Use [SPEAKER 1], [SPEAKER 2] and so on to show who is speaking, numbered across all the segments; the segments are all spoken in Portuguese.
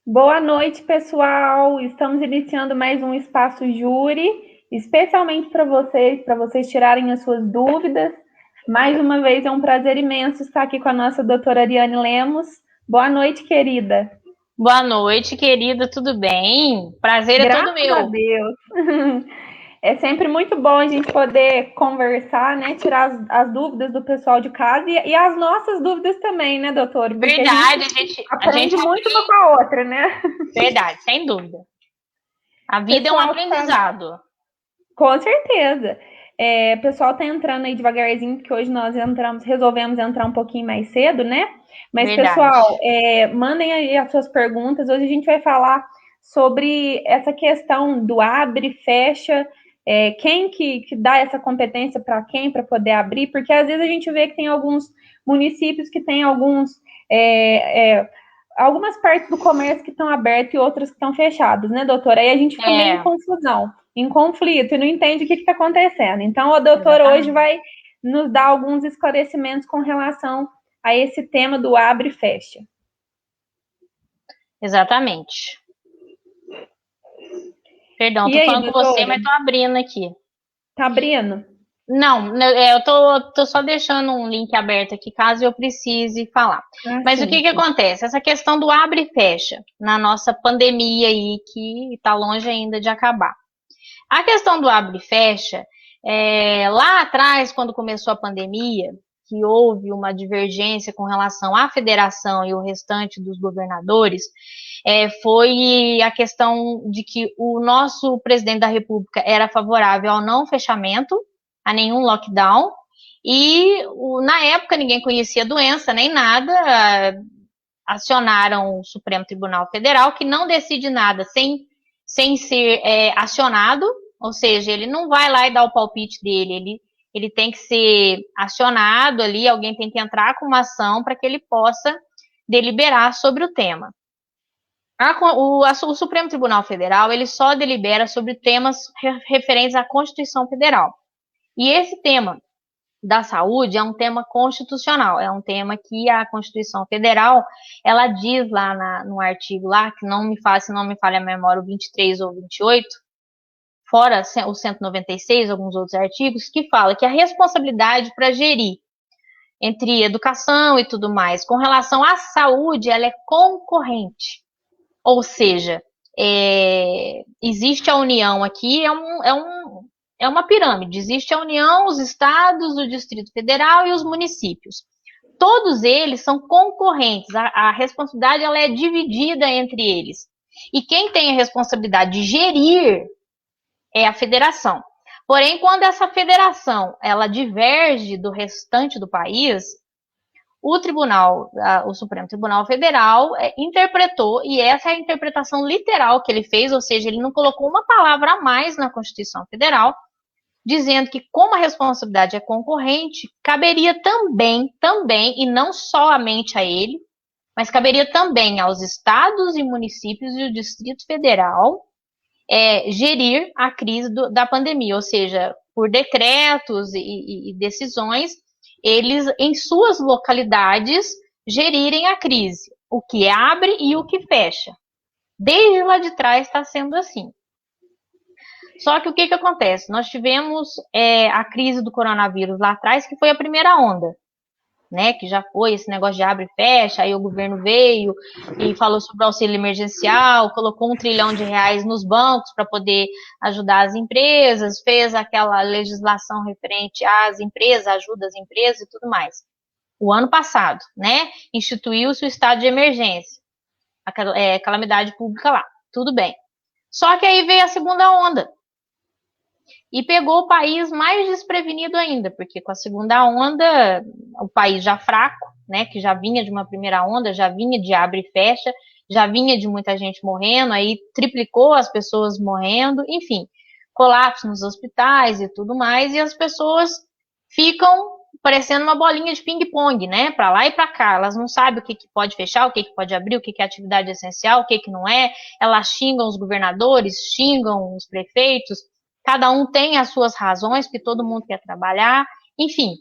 [SPEAKER 1] Boa noite, pessoal. Estamos iniciando mais um Espaço Júri, especialmente para vocês tirarem as suas dúvidas. Mais uma vez é um prazer imenso estar aqui com a nossa doutora Ariane Lemos. Boa noite, querida.
[SPEAKER 2] Boa noite, querida, tudo bem? Prazer é todo
[SPEAKER 1] Graças a
[SPEAKER 2] meu.
[SPEAKER 1] Deus. É sempre muito bom a gente poder conversar, né? Tirar as dúvidas do pessoal de casa e as nossas dúvidas também, né, doutora? Porque a gente
[SPEAKER 2] Verdade, a gente
[SPEAKER 1] aprende muito uma com a outra, né?
[SPEAKER 2] verdade, sem dúvida. A vida é um
[SPEAKER 1] Pessoal que tá
[SPEAKER 2] aprendizado.
[SPEAKER 1] Com certeza. O pessoal tá entrando aí devagarzinho, porque hoje nós resolvemos entrar um pouquinho mais cedo, né? Mas,
[SPEAKER 2] Verdade.
[SPEAKER 1] pessoal, mandem aí as suas perguntas. Hoje a gente vai falar sobre essa questão do abre e fecha, quem que dá essa competência para quem, para poder abrir, porque às vezes a gente vê que tem alguns municípios que tem algumas partes do comércio que estão abertas e outras que estão fechadas, né, doutora? Aí a gente fica meio em
[SPEAKER 2] É,
[SPEAKER 1] confusão, em conflito, e não entende o que está acontecendo. Então, a doutora hoje
[SPEAKER 2] exatamente.
[SPEAKER 1] vai nos dar alguns esclarecimentos com relação a esse tema do abre e fecha.
[SPEAKER 2] Exatamente. Perdão,
[SPEAKER 1] E
[SPEAKER 2] tô
[SPEAKER 1] aí,
[SPEAKER 2] falando com você,
[SPEAKER 1] doutora?
[SPEAKER 2] mas tô abrindo aqui.
[SPEAKER 1] Tá abrindo?
[SPEAKER 2] Não, eu tô só deixando um link aberto aqui, caso eu precise falar.
[SPEAKER 1] Ah,
[SPEAKER 2] Mas o
[SPEAKER 1] sim,
[SPEAKER 2] que que
[SPEAKER 1] sim.
[SPEAKER 2] acontece? Essa questão do abre e fecha na nossa pandemia aí, que tá longe ainda de acabar. A questão do abre e fecha, lá atrás, quando começou a pandemia, que houve uma divergência com relação à federação e o restante dos governadores, foi a questão de que o nosso presidente da República era favorável ao não fechamento, a nenhum lockdown, e na época ninguém conhecia a doença nem nada, acionaram o Supremo Tribunal Federal, que não decide nada sem ser acionado, ou seja, ele não vai lá e dar o palpite dele, ele tem que ser acionado ali, alguém tem que entrar com uma ação para que ele possa deliberar sobre o tema. O Supremo Tribunal Federal ele só delibera sobre temas referentes à Constituição Federal. E esse tema da saúde é um tema constitucional, é um tema que a Constituição Federal, ela diz lá no artigo lá, que não me fala, se não me falha a memória, o 23 ou 28, fora o 196, alguns outros artigos, que fala que a responsabilidade para gerir entre educação e tudo mais, com relação à saúde, ela é concorrente. Ou seja, existe a união aqui, é uma pirâmide. Existe a União, os estados, o Distrito Federal e os municípios. Todos eles são concorrentes. A responsabilidade ela é dividida entre eles. E quem tem a responsabilidade de gerir é a federação. Porém, quando essa federação ela diverge do restante do país, o Supremo Tribunal Federal, interpretou, e essa é a interpretação literal que ele fez, ou seja, ele não colocou uma palavra a mais na Constituição Federal, dizendo que, como a responsabilidade é concorrente, caberia também, e não somente a ele, mas caberia também aos estados e municípios e o Distrito Federal gerir a crise da pandemia, ou seja, por decretos e decisões, eles, em suas localidades, gerirem a crise, o que abre e o que fecha. Desde lá de trás está sendo assim. Só que o que acontece? Nós tivemos a crise do coronavírus lá atrás, que foi a primeira onda, né? Que já foi esse negócio de abre e fecha, aí o governo veio e falou sobre o auxílio emergencial, colocou R$ 1 trilhão nos bancos para poder ajudar as empresas, fez aquela legislação referente às empresas, ajuda às empresas e tudo mais. O ano passado, né? Instituiu-se o estado de emergência, a calamidade pública lá. Tudo bem. Só que aí veio a segunda onda e pegou o país mais desprevenido ainda, porque com a segunda onda, o país já fraco, né, que já vinha de uma primeira onda, já vinha de abre e fecha, já vinha de muita gente morrendo, aí triplicou as pessoas morrendo, enfim, colapso nos hospitais e tudo mais, e as pessoas ficam parecendo uma bolinha de ping-pong, né, para lá e para cá, elas não sabem o que, que pode fechar, o que, que pode abrir, o que, que é atividade essencial, o que, que não é, elas xingam os governadores, xingam os prefeitos, cada um tem as suas razões, porque todo mundo quer trabalhar, enfim.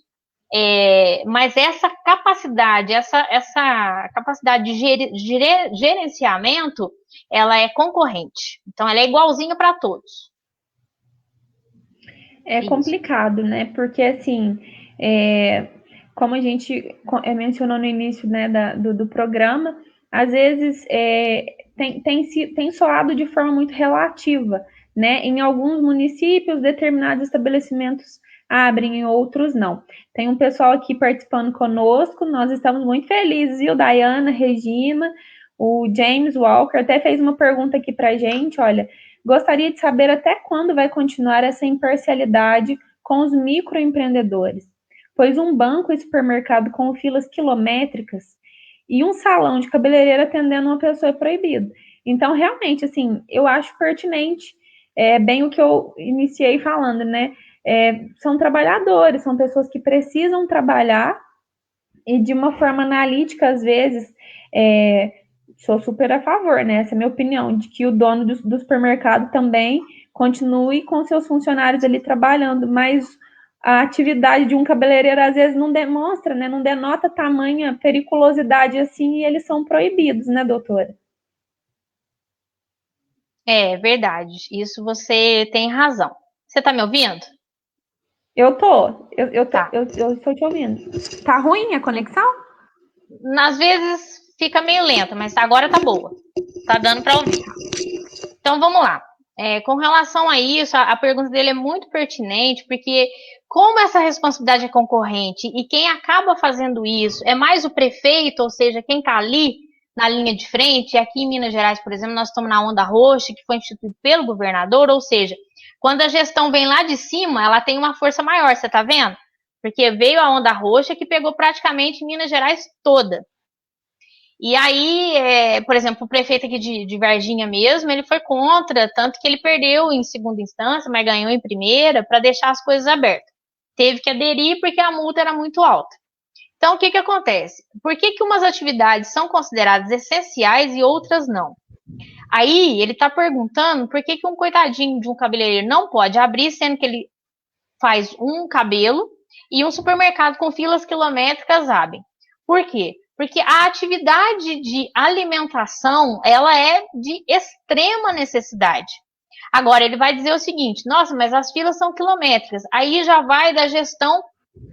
[SPEAKER 2] Mas essa capacidade, essa capacidade de gerenciamento, ela é concorrente. Então, ela é igualzinha para todos.
[SPEAKER 1] É complicado, né? Porque, assim, como a gente mencionou no início, né, do programa, às vezes tem soado de forma muito relativa, né? Em alguns municípios, determinados estabelecimentos abrem, em outros não. Tem um pessoal aqui participando conosco, nós estamos muito felizes, viu? Dayana, Regina, o James Walker até fez uma pergunta aqui pra gente, olha, gostaria de saber até quando vai continuar essa imparcialidade com os microempreendedores, pois um banco e supermercado com filas quilométricas e um salão de cabeleireiro atendendo uma pessoa é proibido. Então, realmente, assim, eu acho pertinente, bem o que eu iniciei falando, né? São trabalhadores, são pessoas que precisam trabalhar e de uma forma analítica, às vezes, sou super a favor, né? Essa é a minha opinião, de que o dono do supermercado também continue com seus funcionários ali trabalhando, mas a atividade de um cabeleireiro às vezes não demonstra, né? Não denota tamanha periculosidade assim e eles são proibidos, né, doutora?
[SPEAKER 2] É verdade, isso você tem razão. Você está me ouvindo?
[SPEAKER 1] Eu tô,
[SPEAKER 2] Tá.
[SPEAKER 1] eu estou te ouvindo. Tá ruim a conexão?
[SPEAKER 2] Às vezes fica meio lenta, mas agora tá boa. Tá dando para ouvir. Então vamos lá. Com relação a isso, a pergunta dele é muito pertinente, porque como essa responsabilidade é concorrente e quem acaba fazendo isso é mais o prefeito, ou seja, quem está ali na linha de frente, e aqui em Minas Gerais, por exemplo, nós estamos na onda roxa, que foi instituída pelo governador, ou seja, quando a gestão vem lá de cima, ela tem uma força maior, você está vendo? Porque veio a onda roxa que pegou praticamente Minas Gerais toda. E aí, por exemplo, o prefeito aqui de Varginha mesmo, ele foi contra, tanto que ele perdeu em segunda instância, mas ganhou em primeira, para deixar as coisas abertas. Teve que aderir porque a multa era muito alta. Então, o que acontece? Por que umas atividades são consideradas essenciais e outras não? Aí, ele está perguntando por que um coitadinho de um cabeleireiro não pode abrir, sendo que ele faz um cabelo e um supermercado com filas quilométricas abre. Por quê? Porque a atividade de alimentação, ela é de extrema necessidade. Agora, ele vai dizer o seguinte, nossa, mas as filas são quilométricas. Aí já vai da gestão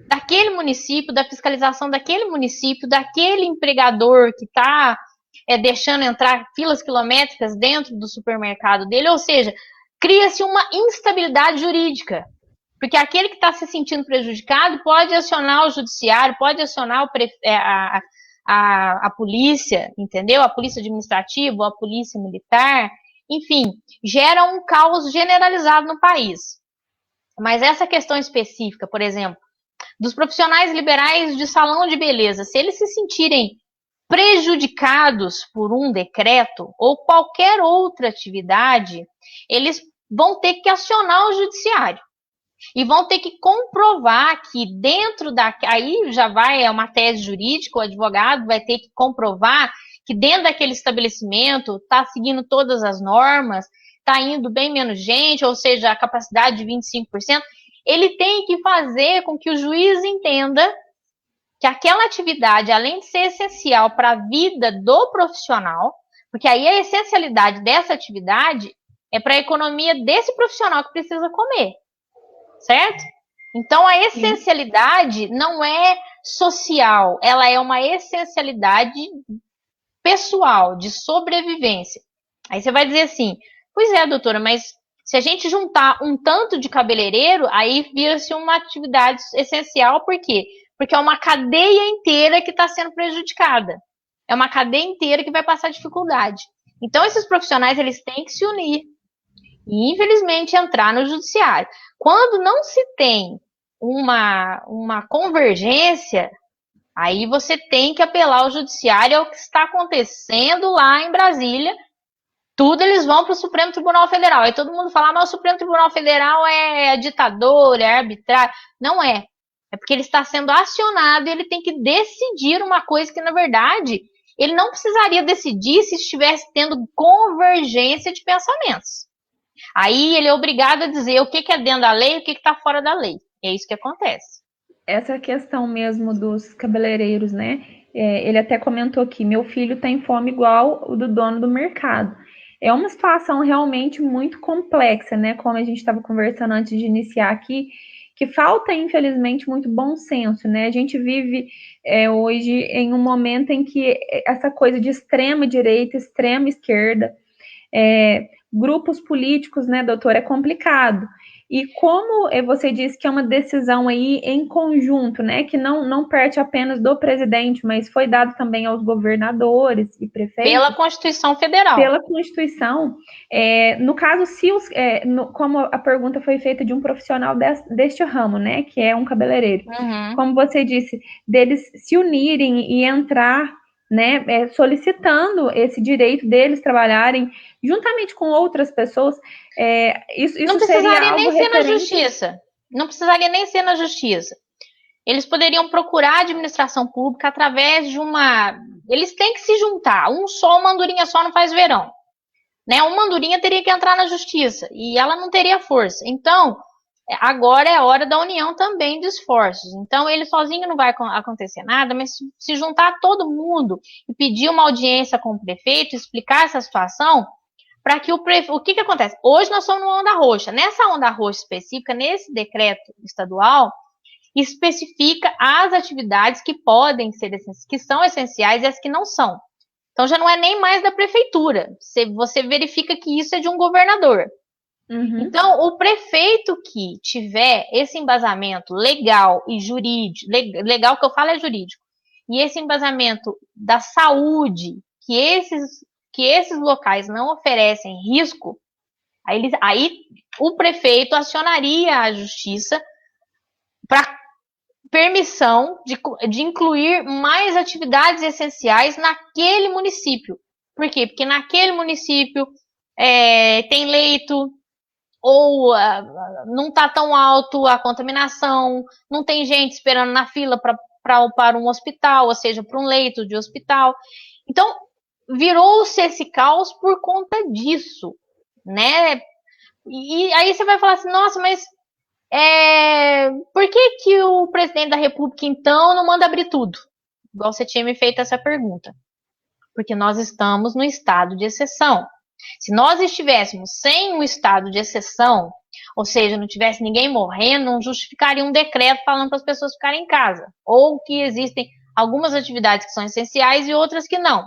[SPEAKER 2] daquele município, da fiscalização daquele município, daquele empregador que está deixando entrar filas quilométricas dentro do supermercado dele. Ou seja, cria-se uma instabilidade jurídica. Porque aquele que está se sentindo prejudicado pode acionar o judiciário, pode acionar a polícia, entendeu? A polícia administrativa, a polícia militar, enfim, gera um caos generalizado no país. Mas essa questão específica, por exemplo, dos profissionais liberais de salão de beleza, se eles se sentirem prejudicados por um decreto ou qualquer outra atividade, eles vão ter que acionar o judiciário. E vão ter que comprovar que dentro da... Aí já vai, uma tese jurídica, o advogado vai ter que comprovar que dentro daquele estabelecimento está seguindo todas as normas, está indo bem menos gente, ou seja, a capacidade de 25%. Ele tem que fazer com que o juiz entenda que aquela atividade, além de ser essencial para a vida do profissional, porque aí a essencialidade dessa atividade é para a economia desse profissional que precisa comer. Certo? Então, a essencialidade não é social, ela é uma essencialidade pessoal, de sobrevivência. Aí você vai dizer assim, pois é, doutora, mas se a gente juntar um tanto de cabeleireiro, aí vira-se uma atividade essencial, por quê? Porque é uma cadeia inteira que está sendo prejudicada. É uma cadeia inteira que vai passar dificuldade. Então, esses profissionais, eles têm que se unir. E, infelizmente, entrar no judiciário. Quando não se tem uma convergência, aí você tem que apelar ao judiciário, é o que está acontecendo lá em Brasília. Tudo eles vão para o Supremo Tribunal Federal. Aí todo mundo fala, mas o Supremo Tribunal Federal é ditador, é arbitrário. Não é. É porque ele está sendo acionado e ele tem que decidir uma coisa que, na verdade, ele não precisaria decidir se estivesse tendo convergência de pensamentos. Aí ele é obrigado a dizer o que é dentro da lei e o que está fora da lei. É isso que acontece.
[SPEAKER 1] essa questão mesmo dos cabeleireiros, né? Ele até comentou aqui, meu filho tem fome igual o do dono do mercado. É uma situação realmente muito complexa, né? Como a gente estava conversando antes de iniciar aqui, que falta, infelizmente, muito bom senso, né? A gente vive hoje em um momento em que essa coisa de extrema direita, extrema esquerda, grupos políticos, né, doutor, é complicado. E como você disse que é uma decisão aí em conjunto, né, que não parte apenas do presidente, mas foi dado também aos governadores e prefeitos.
[SPEAKER 2] Pela Constituição Federal.
[SPEAKER 1] Pela Constituição. No caso, se como a pergunta foi feita de um profissional deste ramo, né, que é um cabeleireiro, como você disse, deles se unirem e entrar, né, solicitando esse direito deles trabalharem juntamente com outras pessoas, isso
[SPEAKER 2] não
[SPEAKER 1] precisaria
[SPEAKER 2] nem ser na justiça. Não precisaria nem ser na justiça. Eles poderiam procurar a administração pública através de uma... Eles têm que se juntar. Uma andorinha só não faz verão. Né? Uma andorinha teria que entrar na justiça e ela não teria força. Então, agora é a hora da união também de esforços. Então, ele sozinho não vai acontecer nada, mas se juntar todo mundo e pedir uma audiência com o prefeito, explicar essa situação, para que o que acontece? Hoje nós somos numa onda roxa. Nessa onda roxa específica, nesse decreto estadual, especifica as atividades que podem ser, que são essenciais e as que não são. Então já não é nem mais da prefeitura. Você verifica que isso é de um governador. Então, o prefeito que tiver esse embasamento legal e jurídico, legal que eu falo é jurídico, e esse embasamento da saúde, que esses locais não oferecem risco, aí o prefeito acionaria a justiça para permissão de incluir mais atividades essenciais naquele município. Por quê? Porque naquele município tem leito, ou não está tão alto a contaminação, não tem gente esperando na fila para um hospital, ou seja, para um leito de hospital. Então, virou-se esse caos por conta disso, né? E aí você vai falar assim, nossa, mas por que o presidente da República, então, não manda abrir tudo? Igual você tinha me feito essa pergunta. Porque nós estamos no estado de exceção. Se nós estivéssemos sem um estado de exceção, ou seja, não tivesse ninguém morrendo, não justificaria um decreto falando para as pessoas ficarem em casa. Ou que existem algumas atividades que são essenciais e outras que não.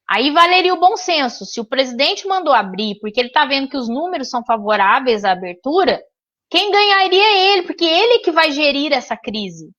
[SPEAKER 2] Aí valeria o bom senso. Se o presidente mandou abrir, porque ele está vendo que os números são favoráveis à abertura, quem ganharia é ele, porque ele que vai gerir essa crise.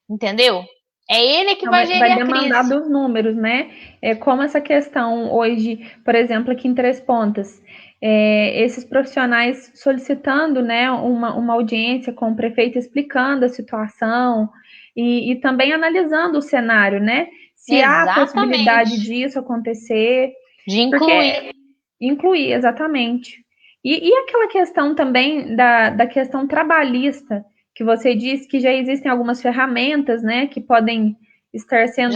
[SPEAKER 2] Entendeu? É ele que vai gerir a crise.
[SPEAKER 1] Vai demandar dos números, né? Como essa questão hoje, por exemplo, aqui em Três Pontas, esses profissionais solicitando, né, uma audiência com o prefeito explicando a situação e também analisando o cenário, né? Se
[SPEAKER 2] Exatamente.
[SPEAKER 1] há possibilidade disso acontecer.
[SPEAKER 2] De incluir.
[SPEAKER 1] Incluir, exatamente. E aquela questão também da questão trabalhista, que você disse que já existem algumas ferramentas, né, que podem estar sendo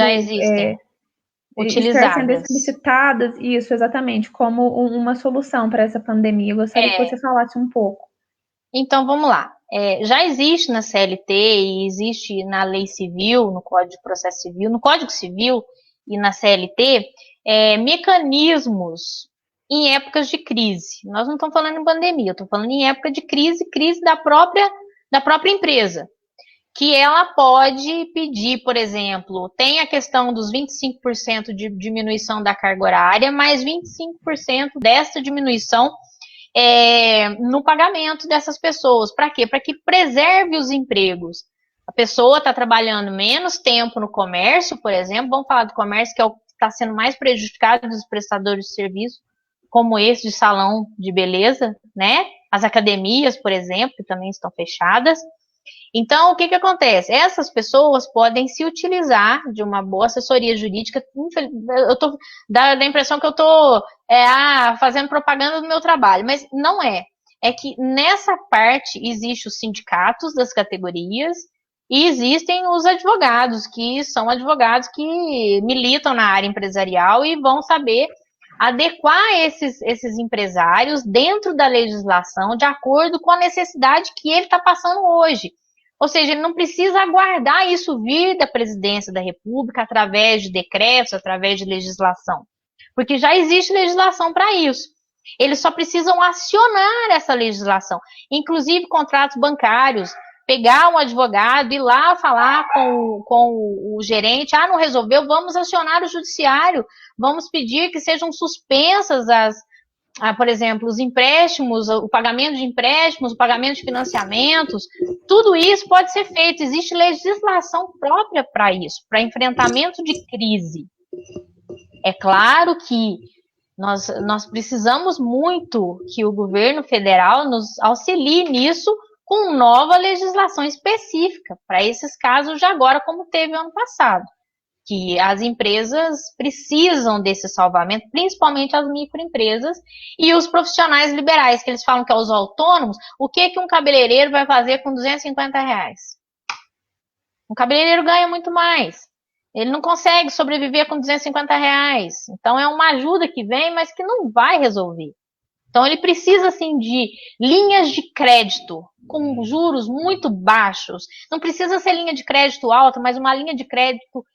[SPEAKER 2] utilizadas,
[SPEAKER 1] estar sendo explicitadas, isso, exatamente, como uma solução para essa pandemia. Eu gostaria que você falasse um pouco.
[SPEAKER 2] Então, vamos lá. Já existe na CLT e existe na Lei Civil, no Código de Processo Civil, no Código Civil e na CLT, mecanismos em épocas de crise. Nós não estamos falando em pandemia, eu estou falando em época de crise da própria empresa. Que ela pode pedir, por exemplo, tem a questão dos 25% de diminuição da carga horária, mais 25% dessa diminuição no pagamento dessas pessoas. Para quê? Para que preserve os empregos. A pessoa está trabalhando menos tempo no comércio, por exemplo, vamos falar do comércio, que é o que está sendo mais prejudicado dos prestadores de serviço, como esse de salão de beleza, né? As academias, por exemplo, que também estão fechadas. Então, o que acontece? Essas pessoas podem se utilizar de uma boa assessoria jurídica. Eu tô dá a impressão que eu estou fazendo propaganda do meu trabalho, mas não é. É que nessa parte existem os sindicatos das categorias e existem os advogados, que são advogados que militam na área empresarial e vão saber adequar esses empresários dentro da legislação de acordo com a necessidade que ele está passando hoje. Ou seja, ele não precisa aguardar isso vir da presidência da República através de decretos, através de legislação. Porque já existe legislação para isso. Eles só precisam acionar essa legislação. Inclusive contratos bancários, pegar um advogado, ir lá falar com o gerente, não resolveu, vamos acionar o judiciário, vamos pedir que sejam suspensas por exemplo, os empréstimos, o pagamento de empréstimos, o pagamento de financiamentos, tudo isso pode ser feito. Existe legislação própria para isso, para enfrentamento de crise. É claro que nós precisamos muito que o governo federal nos auxilie nisso com nova legislação específica para esses casos de agora, como teve ano passado. Que as empresas precisam desse salvamento, principalmente as microempresas e os profissionais liberais, que eles falam que é os autônomos. O que um cabeleireiro vai fazer com R$250? Um cabeleireiro ganha muito mais. Ele não consegue sobreviver com R$250. Então é uma ajuda que vem, mas que não vai resolver. Então ele precisa assim de linhas de crédito com juros muito baixos. Não precisa ser linha de crédito alta, mas uma linha de crédito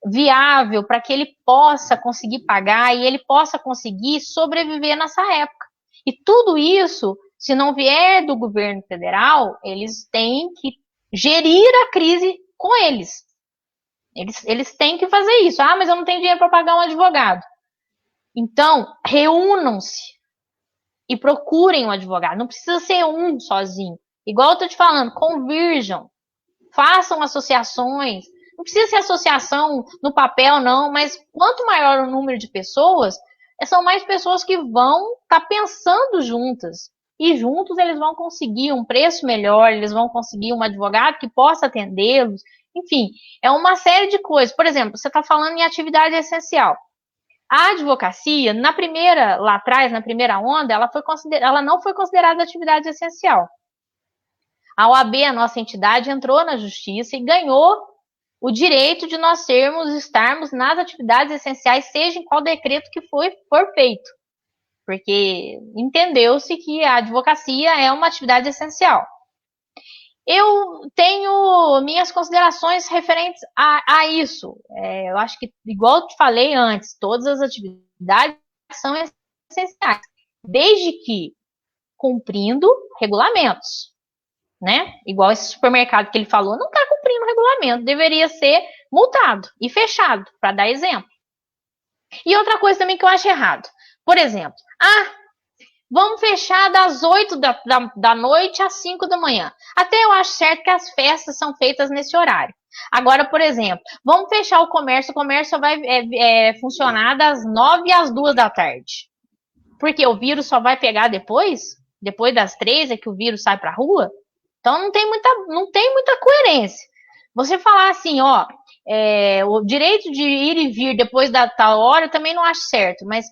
[SPEAKER 2] viável para que ele possa conseguir pagar e ele possa conseguir sobreviver nessa época. E tudo isso, se não vier do governo federal, eles têm que gerir a crise com eles. Eles têm que fazer isso. Mas eu não tenho dinheiro para pagar um advogado. Então, reúnam-se e procurem um advogado. Não precisa ser um sozinho. Igual eu estou te falando, convirjam, façam associações. Não precisa ser associação no papel, não, mas quanto maior o número de pessoas, são mais pessoas que vão estar pensando juntas. E juntos eles vão conseguir um preço melhor, eles vão conseguir um advogado que possa atendê-los. Enfim, é uma série de coisas. Por exemplo, você está falando em atividade essencial. A advocacia, lá atrás, na primeira onda, ela não foi considerada atividade essencial. A OAB, a nossa entidade, entrou na justiça e ganhou o direito de nós estarmos nas atividades essenciais, seja em qual decreto que for feito. Porque entendeu-se que a advocacia é uma atividade essencial. Eu tenho minhas considerações referentes a isso. Eu acho que, igual eu te falei antes, todas as atividades são essenciais, desde que cumprindo regulamentos. Né? Igual esse supermercado que ele falou, não está cumprindo o regulamento, deveria ser multado e fechado, para dar exemplo. E outra coisa também que eu acho errado, por exemplo, vamos fechar das 8 da noite às 5 da manhã. Até eu acho certo que as festas são feitas nesse horário. Agora, por exemplo, vamos fechar o comércio só vai funcionar das 9 às 2 da tarde. Porque o vírus só vai pegar depois das 3 é que o vírus sai para a rua. Então não tem muita coerência. Você falar assim, o direito de ir e vir depois da tal hora, eu também não acho certo. Mas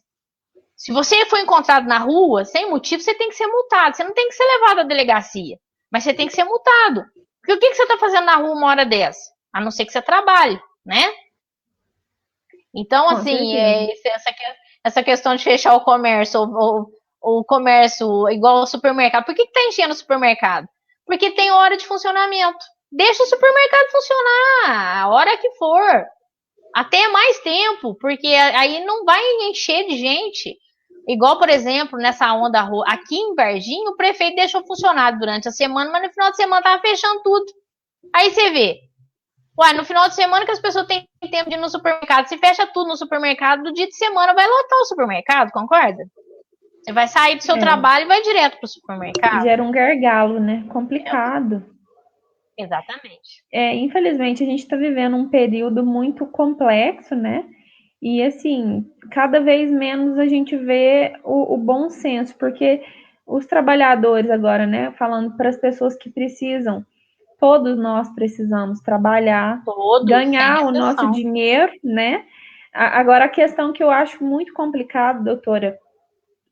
[SPEAKER 2] se você for encontrado na rua, sem motivo, você tem que ser multado. Você não tem que ser levado à delegacia, mas você tem que ser multado. Porque o que você está fazendo na rua uma hora dessa? A não ser que você trabalhe, né? Então, assim, essa questão de fechar o comércio, ou o comércio igual ao supermercado. Por que está enchendo o supermercado? Porque tem hora de funcionamento. Deixa o supermercado funcionar a hora que for. Até mais tempo, porque aí não vai encher de gente. Igual, por exemplo, nessa onda aqui em Varginha, o prefeito deixou funcionar durante a semana, mas no final de semana estava fechando tudo. Aí você vê. No final de semana que as pessoas têm tempo de ir no supermercado, se fecha tudo no supermercado, do dia de semana vai lotar o supermercado, concorda? Você vai sair do seu trabalho e vai direto para o supermercado.
[SPEAKER 1] Gera um gargalo, né? Complicado.
[SPEAKER 2] Exatamente.
[SPEAKER 1] Infelizmente, a gente está vivendo um período muito complexo, né? E, assim, cada vez menos a gente vê o bom senso, porque os trabalhadores agora, né? Falando para as pessoas que precisam, todos nós precisamos trabalhar, ganhar o nosso dinheiro, né? Agora, a questão que eu acho muito complicada, doutora,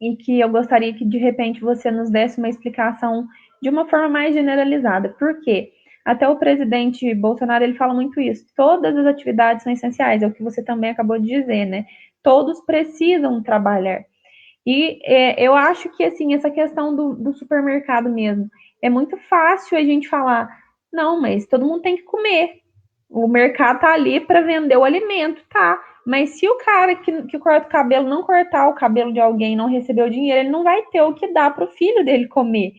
[SPEAKER 1] em que eu gostaria que, de repente, você nos desse uma explicação de uma forma mais generalizada. Por quê? Até o presidente Bolsonaro, ele fala muito isso. Todas as atividades são essenciais, é o que você também acabou de dizer, né? Todos precisam trabalhar. E eu acho que, assim, essa questão do supermercado mesmo, é muito fácil a gente falar, Não, mas todo mundo tem que comer. O mercado tá ali para vender o alimento, tá? Mas se o cara que corta o cabelo não cortar o cabelo de alguém, não receber o dinheiro, ele não vai ter o que dar para o filho dele comer,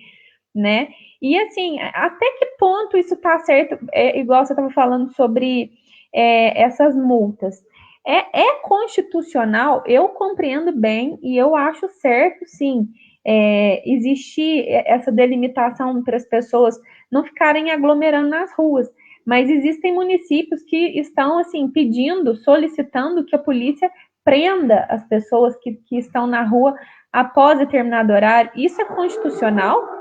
[SPEAKER 1] né? E assim, até que ponto isso tá certo? Igual você estava falando sobre essas multas. É constitucional, eu compreendo bem e eu acho certo, sim, existir essa delimitação para as pessoas não ficarem aglomerando nas ruas. Mas existem municípios que estão assim pedindo, solicitando que a polícia prenda as pessoas que estão na rua após determinado horário. Isso é constitucional?